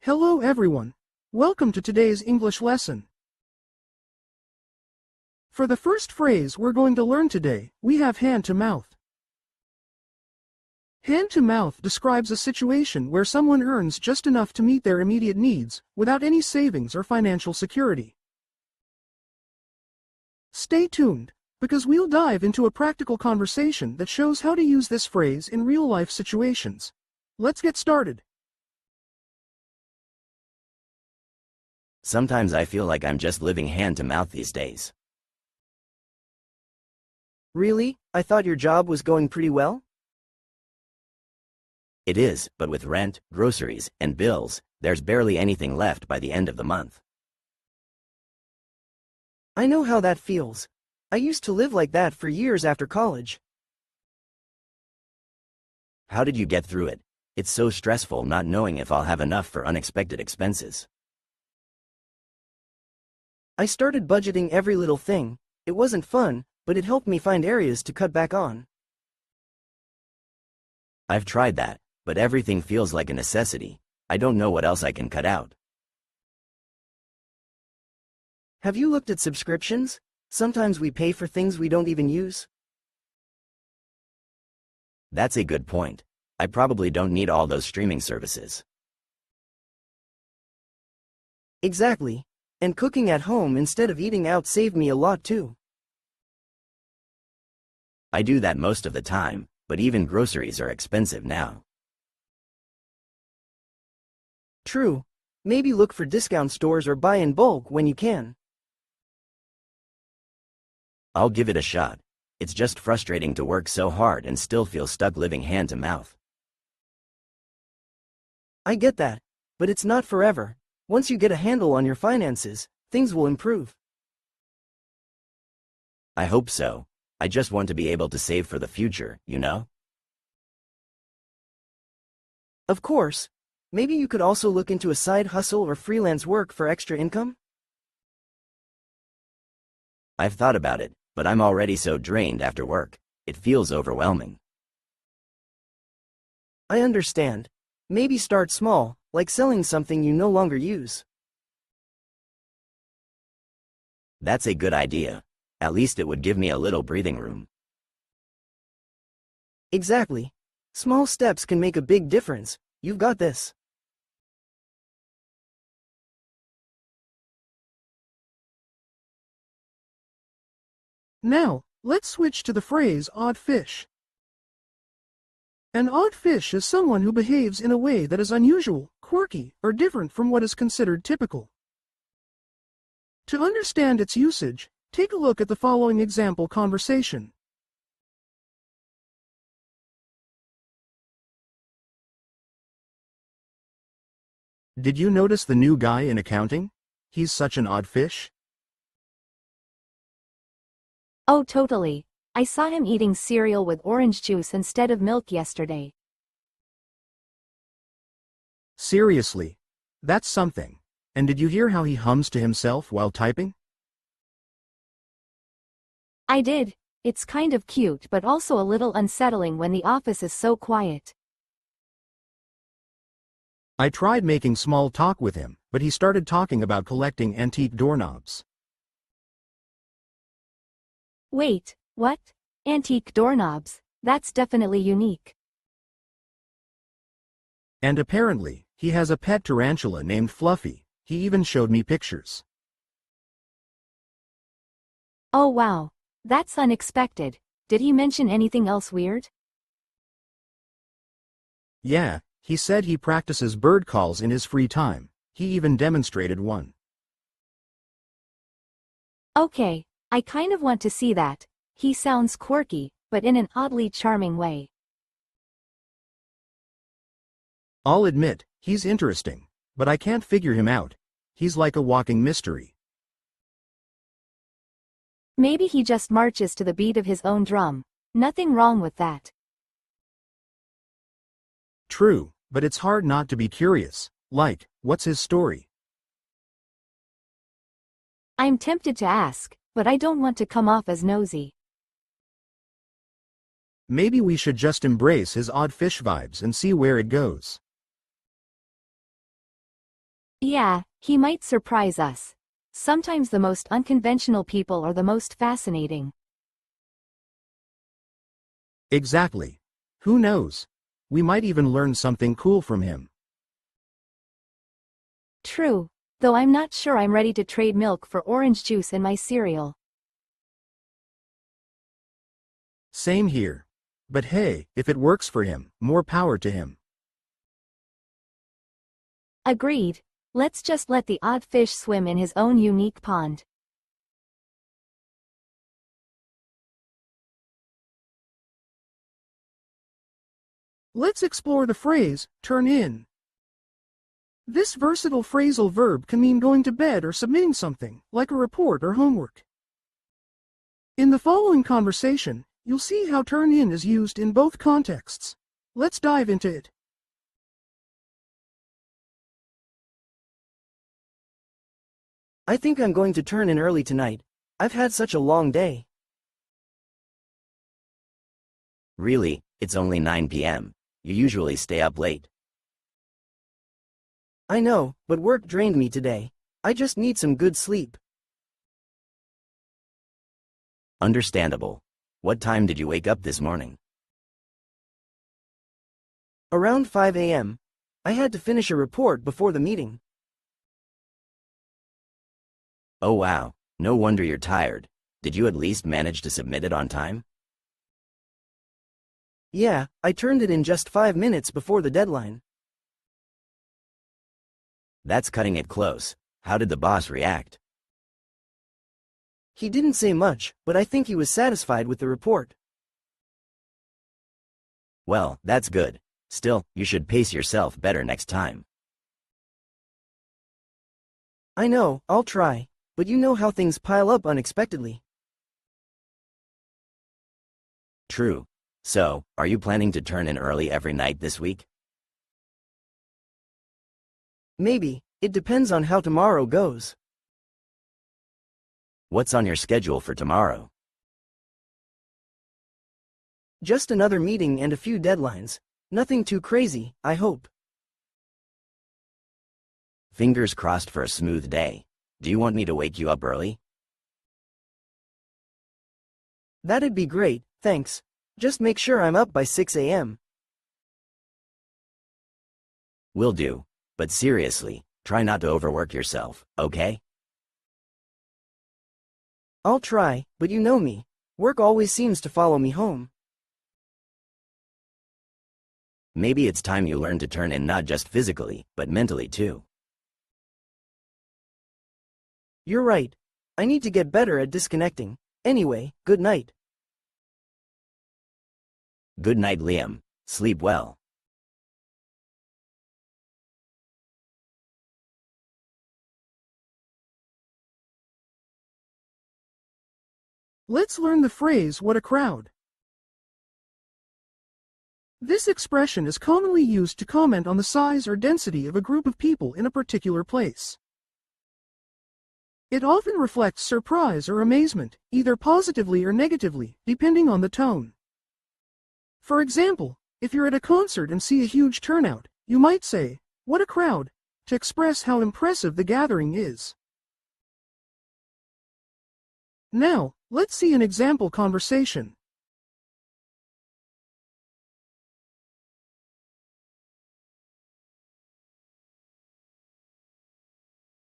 Hello everyone. Welcome to today's English lesson. For the first phrase we're going to learn today, we have hand to mouth. Hand to mouth describes a situation where someone earns just enough to meet their immediate needs, without any savings or financial security. Stay tuned, because we'll dive into a practical conversation that shows how to use this phrase in real-life situations. Let's get started. Sometimes I feel like I'm just living hand to mouth these days. Really? I thought your job was going pretty well? It is, but with rent, groceries, and bills, there's barely anything left by the end of the month. I know how that feels. I used to live like that for years after college. How did you get through it? It's so stressful not knowing if I'll have enough for unexpected expenses. I started budgeting every little thing. It wasn't fun, but it helped me find areas to cut back on. I've tried that, but everything feels like a necessity. I don't know what else I can cut out. Have you looked at subscriptions? Sometimes we pay for things we don't even use. That's a good point. I probably don't need all those streaming services. Exactly. And cooking at home instead of eating out saved me a lot too. I do that most of the time, but even groceries are expensive now. True. Maybe look for discount stores or buy in bulk when you can. I'll give it a shot. It's just frustrating to work so hard and still feel stuck living hand to mouth. I get that, but it's not forever. Once you get a handle on your finances, things will improve. I hope so. I just want to be able to save for the future, you know? Of course. Maybe you could also look into a side hustle or freelance work for extra income? I've thought about it, but I'm already so drained after work. It feels overwhelming. I understand. Maybe start small, like selling something you no longer use. That's a good idea. At least it would give me a little breathing room. Exactly. Small steps can make a big difference. You've got this. Now, let's switch to the phrase odd fish. An odd fish is someone who behaves in a way that is unusual, quirky, or different from what is considered typical. To understand its usage, take a look at the following example conversation. Did you notice the new guy in accounting? He's such an odd fish. Oh, totally. I saw him eating cereal with orange juice instead of milk yesterday. Seriously. That's something. And did you hear how he hums to himself while typing? I did. It's kind of cute but also a little unsettling when the office is so quiet. I tried making small talk with him, but he started talking about collecting antique doorknobs. Wait, what? Antique doorknobs? That's definitely unique. And apparently, he has a pet tarantula named Fluffy. He even showed me pictures. Oh wow. That's unexpected. Did he mention anything else weird? Yeah, he said he practices bird calls in his free time. He even demonstrated one. Okay, I kind of want to see that. He sounds quirky, but in an oddly charming way. I'll admit, he's interesting, but I can't figure him out. He's like a walking mystery. Maybe he just marches to the beat of his own drum. Nothing wrong with that. True, but it's hard not to be curious. Like, what's his story? I'm tempted to ask, but I don't want to come off as nosy. Maybe we should just embrace his odd fish vibes and see where it goes. Yeah, he might surprise us. Sometimes the most unconventional people are the most fascinating. Exactly. Who knows? We might even learn something cool from him. True, though I'm not sure I'm ready to trade milk for orange juice in my cereal. Same here. But hey, if it works for him, more power to him. Agreed. Let's just let the odd fish swim in his own unique pond. Let's explore the phrase, turn in. This versatile phrasal verb can mean going to bed or submitting something, like a report or homework. In the following conversation, you'll see how turn in is used in both contexts. Let's dive into it. I think I'm going to turn in early tonight. I've had such a long day. Really, it's only 9 p.m. You usually stay up late. I know, but work drained me today. I just need some good sleep. Understandable. What time did you wake up this morning? Around 5 a.m. I had to finish a report before the meeting. Oh wow, no wonder you're tired. Did you at least manage to submit it on time? Yeah, I turned it in just 5 minutes before the deadline. That's cutting it close. How did the boss react? He didn't say much, but I think he was satisfied with the report. Well, that's good. Still, you should pace yourself better next time. I know, I'll try, but you know how things pile up unexpectedly. True. So, are you planning to turn in early every night this week? Maybe, it depends on how tomorrow goes. What's on your schedule for tomorrow? Just another meeting and a few deadlines. Nothing too crazy, I hope. Fingers crossed for a smooth day. Do you want me to wake you up early? That'd be great, thanks. Just make sure I'm up by 6 a.m. Will do. But seriously, try not to overwork yourself, okay? I'll try, but you know me. Work always seems to follow me home. Maybe it's time you learn to turn in not just physically, but mentally too. You're right. I need to get better at disconnecting. Anyway, good night. Good night, Liam. Sleep well. Let's learn the phrase, what a crowd. This expression is commonly used to comment on the size or density of a group of people in a particular place. It often reflects surprise or amazement, either positively or negatively, depending on the tone. For example, if you're at a concert and see a huge turnout, you might say, "What a crowd," to express how impressive the gathering is. Now, let's see an example conversation.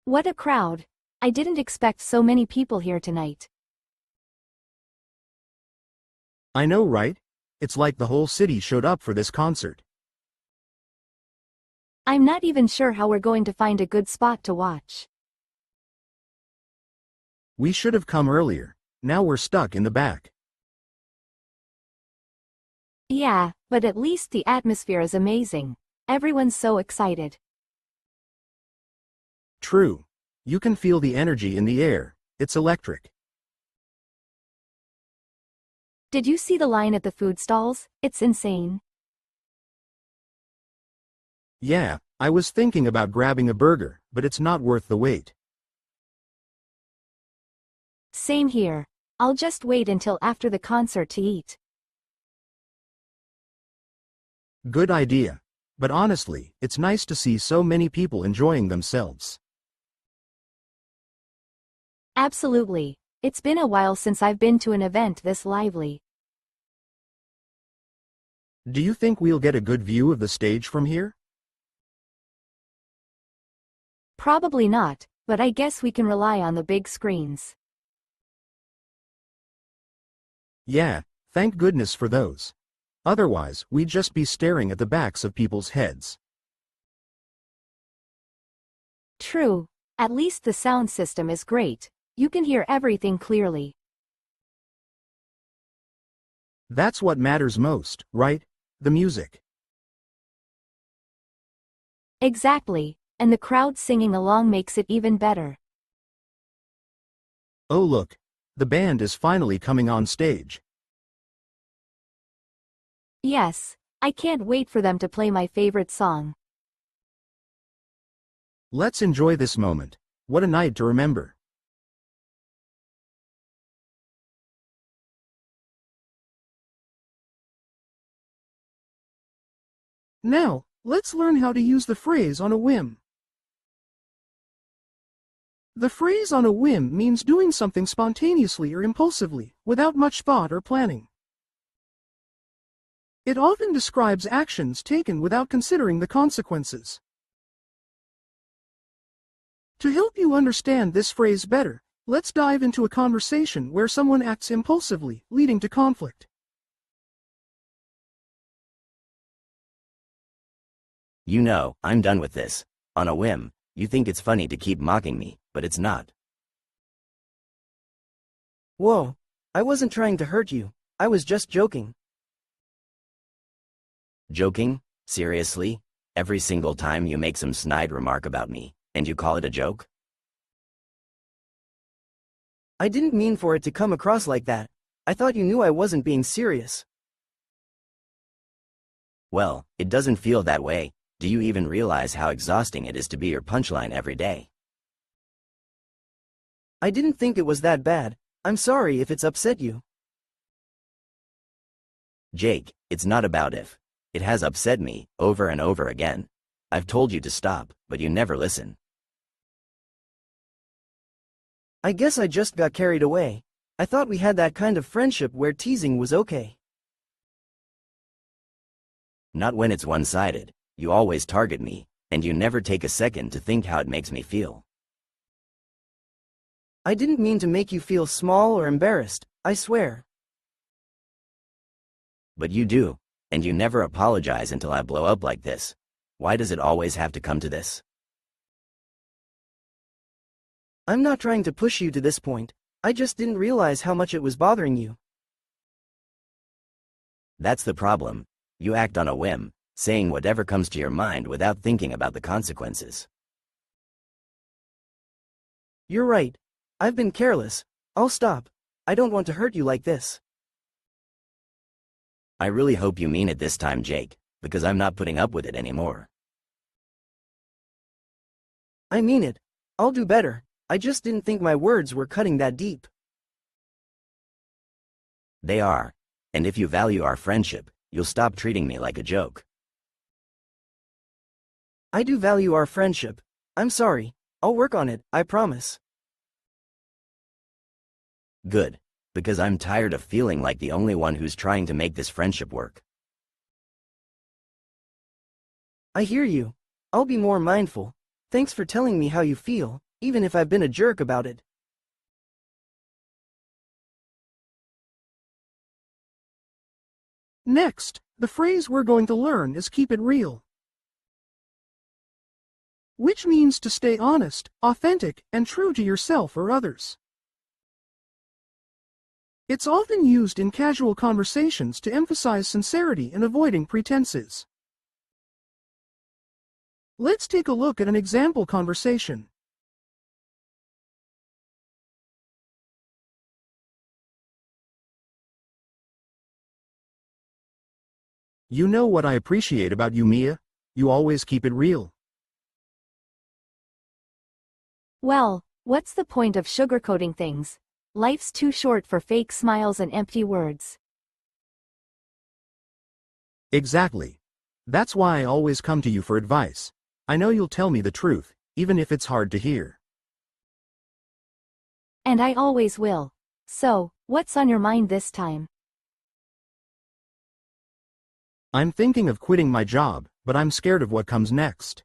What a crowd. I didn't expect so many people here tonight. I know, right? It's like the whole city showed up for this concert. I'm not even sure how we're going to find a good spot to watch. We should have come earlier. Now we're stuck in the back. Yeah, but at least the atmosphere is amazing. Everyone's so excited. True. You can feel the energy in the air. It's electric. Did you see the line at the food stalls? It's insane. Yeah, I was thinking about grabbing a burger, but it's not worth the wait. Same here. I'll just wait until after the concert to eat. Good idea. But honestly, it's nice to see so many people enjoying themselves. Absolutely. It's been a while since I've been to an event this lively. Do you think we'll get a good view of the stage from here? Probably not, but I guess we can rely on the big screens. Yeah, thank goodness for those. Otherwise, we'd just be staring at the backs of people's heads. True. At least the sound system is great. You can hear everything clearly. That's what matters most, right? The music. Exactly, and the crowd singing along makes it even better. Oh look, the band is finally coming on stage. Yes, I can't wait for them to play my favorite song. Let's enjoy this moment. What a night to remember. Now, let's learn how to use the phrase on a whim. The phrase on a whim means doing something spontaneously or impulsively, without much thought or planning. It often describes actions taken without considering the consequences. To help you understand this phrase better, let's dive into a conversation where someone acts impulsively, leading to conflict. You know, I'm done with this. On a whim, you think it's funny to keep mocking me, but it's not. Whoa, I wasn't trying to hurt you. I was just joking. Joking? Seriously? Every single time you make some snide remark about me, and you call it a joke? I didn't mean for it to come across like that. I thought you knew I wasn't being serious. Well, it doesn't feel that way. Do you even realize how exhausting it is to be your punchline every day? I didn't think it was that bad. I'm sorry if it's upset you. Jake, it's not about if. It has upset me, over and over again. I've told you to stop, but you never listen. I guess I just got carried away. I thought we had that kind of friendship where teasing was okay. Not when it's one-sided. You always target me, and you never take a second to think how it makes me feel. I didn't mean to make you feel small or embarrassed, I swear. But you do, and you never apologize until I blow up like this. Why does it always have to come to this? I'm not trying to push you to this point. I just didn't realize how much it was bothering you. That's the problem. You act on a whim, saying whatever comes to your mind without thinking about the consequences. You're right. I've been careless. I'll stop. I don't want to hurt you like this. I really hope you mean it this time, Jake, because I'm not putting up with it anymore. I mean it. I'll do better. I just didn't think my words were cutting that deep. They are. And if you value our friendship, you'll stop treating me like a joke. I do value our friendship. I'm sorry. I'll work on it, I promise. Good, because I'm tired of feeling like the only one who's trying to make this friendship work. I hear you. I'll be more mindful. Thanks for telling me how you feel, even if I've been a jerk about it. Next, the phrase we're going to learn is keep it real, which means to stay honest, authentic, and true to yourself or others. It's often used in casual conversations to emphasize sincerity and avoiding pretenses. Let's take a look at an example conversation. You know what I appreciate about you, Mia? You always keep it real. Well, what's the point of sugarcoating things? Life's too short for fake smiles and empty words. Exactly. That's why I always come to you for advice. I know you'll tell me the truth, even if it's hard to hear. And I always will. So, what's on your mind this time? I'm thinking of quitting my job, but I'm scared of what comes next.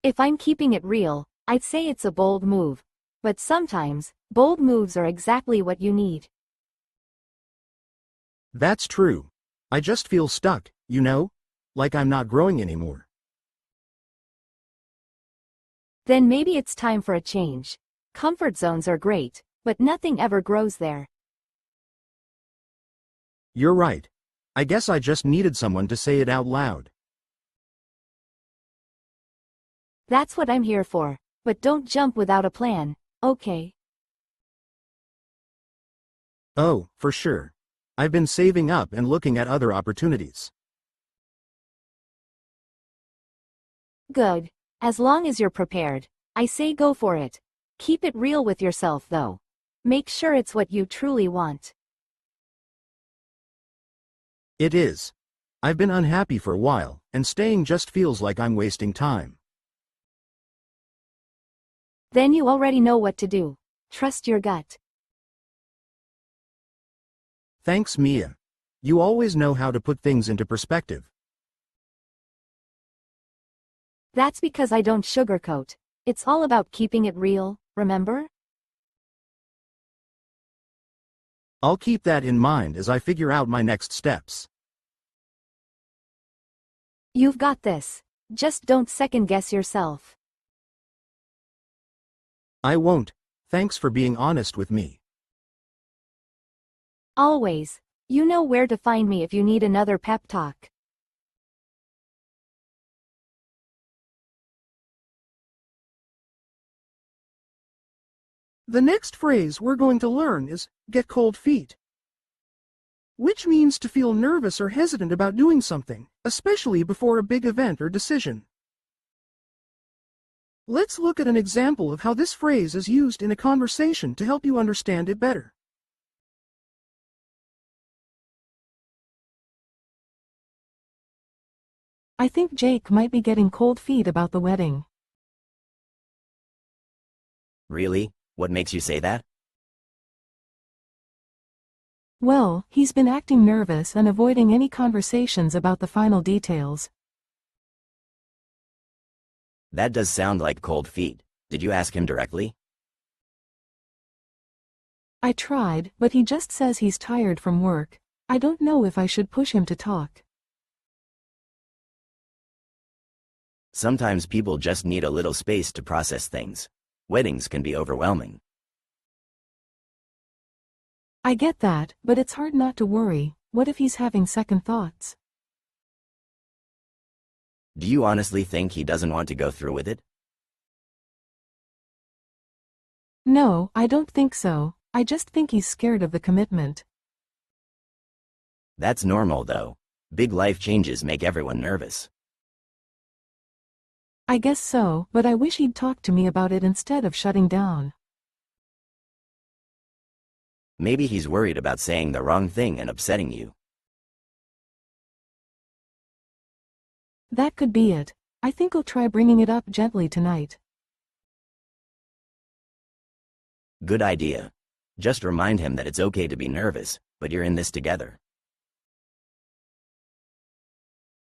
If I'm keeping it real, I'd say it's a bold move. But sometimes, bold moves are exactly what you need. That's true. I just feel stuck, you know? Like I'm not growing anymore. Then maybe it's time for a change. Comfort zones are great, but nothing ever grows there. You're right. I guess I just needed someone to say it out loud. That's what I'm here for. But don't jump without a plan, okay? Oh, for sure. I've been saving up and looking at other opportunities. Good. As long as you're prepared, I say go for it. Keep it real with yourself though. Make sure it's what you truly want. It is. I've been unhappy for a while, and staying just feels like I'm wasting time. Then you already know what to do. Trust your gut. Thanks, Mia. You always know how to put things into perspective. That's because I don't sugarcoat. It's all about keeping it real, remember? I'll keep that in mind as I figure out my next steps. You've got this. Just don't second guess yourself. I won't. Thanks for being honest with me. Always. You know where to find me if you need another pep talk. The next phrase we're going to learn is get cold feet, which means to feel nervous or hesitant about doing something, especially before a big event or decision. Let's look at an example of how this phrase is used in a conversation to help you understand it better. I think Jake might be getting cold feet about the wedding. Really? What makes you say that? Well, he's been acting nervous and avoiding any conversations about the final details. That does sound like cold feet. Did you ask him directly? I tried, but he just says he's tired from work. I don't know if I should push him to talk. Sometimes people just need a little space to process things. Weddings can be overwhelming. I get that, but it's hard not to worry. What if he's having second thoughts? Do you honestly think he doesn't want to go through with it? No, I don't think so. I just think he's scared of the commitment. That's normal though. Big life changes make everyone nervous. I guess so, but I wish he'd talk to me about it instead of shutting down. Maybe he's worried about saying the wrong thing and upsetting you. That could be it. I think I'll try bringing it up gently tonight. Good idea. Just remind him that it's okay to be nervous, but you're in this together.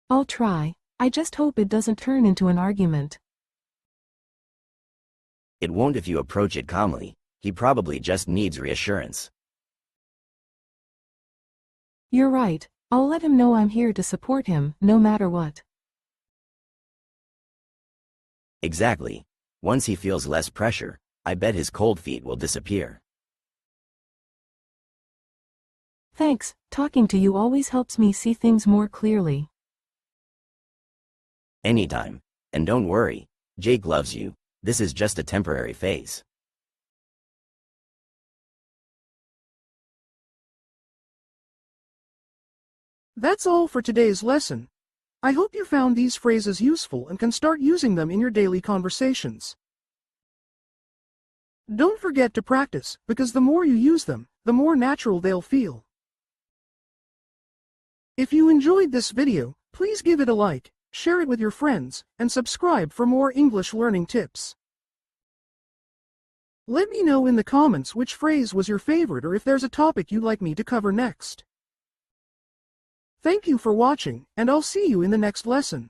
I'll try. I just hope it doesn't turn into an argument. It won't if you approach it calmly. He probably just needs reassurance. You're right. I'll let him know I'm here to support him, no matter what. Exactly. Once he feels less pressure, I bet his cold feet will disappear. Thanks. Talking to you always helps me see things more clearly. Anytime. And don't worry, Jake loves you. This is just a temporary phase. That's all for today's lesson. I hope you found these phrases useful and can start using them in your daily conversations. Don't forget to practice, because the more you use them, the more natural they'll feel. If you enjoyed this video, please give it a like, share it with your friends, and subscribe for more English learning tips. Let me know in the comments which phrase was your favorite or if there's a topic you'd like me to cover next. Thank you for watching, and I'll see you in the next lesson.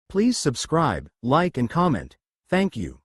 Please subscribe, like and comment. Thank you.